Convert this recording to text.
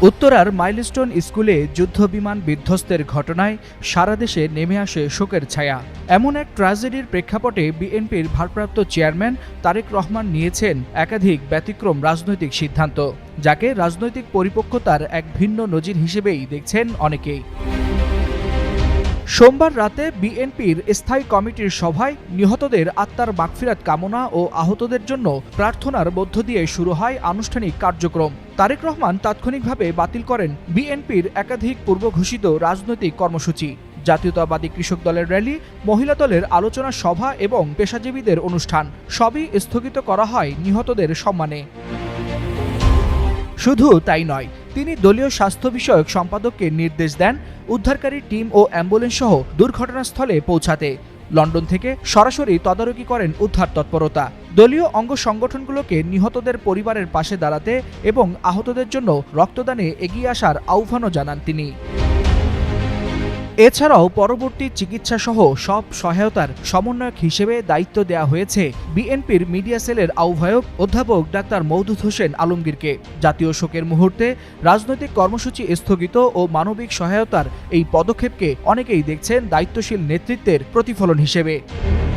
উত্তরার মাইলস্টোন স্কুলে যুদ্ধবিমান বিধ্বস্তের ঘটনায় সারা দেশে নেমে আসে শোকের ছায়া। এমন এক ট্র্যাজেডির প্রেক্ষাপটে বিএনপির ভারপ্রাপ্ত চেয়ারম্যান তারেক রহমান নিয়েছেন একাধিক ব্যতিক্রম রাজনৈতিক সিদ্ধান্ত, যাকে রাজনৈতিক পরিপক্বতার এক ভিন্ন নজির হিসেবেই দেখছেন অনেকেই। সোমবার রাতে বিএনপির স্থায়ী কমিটির সভায় নিহতদের আত্মার মাগফিরাত কামনা ও আহতদের জন্য প্রার্থনার মধ্য দিয়ে শুরু হয় আনুষ্ঠানিক কার্যক্রম। তারেক রহমান তাৎক্ষণিকভাবে বাতিল করেন বিএনপির একাধিক পূর্বঘোষিত রাজনৈতিক কর্মসূচি। জাতীয়তাবাদী কৃষক দলের র্যালি, মহিলা দলের আলোচনা সভা এবং পেশাজীবীদের অনুষ্ঠান সবই স্থগিত করা হয় নিহতদের সম্মানে। শুধু তাই নয়, তিনি দলীয় স্বাস্থ্য বিষয়ক সম্পাদককে নির্দেশ দেন উদ্ধারকারী টিম ও অ্যাম্বুলেন্স সহ দুর্ঘটনাস্থলে পৌঁছাতে। লন্ডন থেকে সরাসরি তদারকি করেন উদ্ধার তৎপরতা। দলীয় অঙ্গ সংগঠনগুলোকে নিহতদের পরিবারের পাশে দাঁড়াতে এবং আহতদের জন্য রক্তদানে এগিয়ে আসার আহ্বানও জানান তিনি। এছাড়াও পরবর্তী চিকিৎসা সহ সব সহায়তার সমন্বয়ক হিসেবে দায়িত্ব দেওয়া হয়েছে বিএনপির মিডিয়া সেলের আহ্বায়ক অধ্যাপক ডাক্তার মওদুদ হোসেন আলমগীরকে। জাতীয় শোকের মুহূর্তে রাজনৈতিক কর্মসূচি স্থগিত ও মানবিক সহায়তার এই পদক্ষেপকে অনেকেই দেখছেন দায়িত্বশীল নেতৃত্বের প্রতিফলন হিসেবে।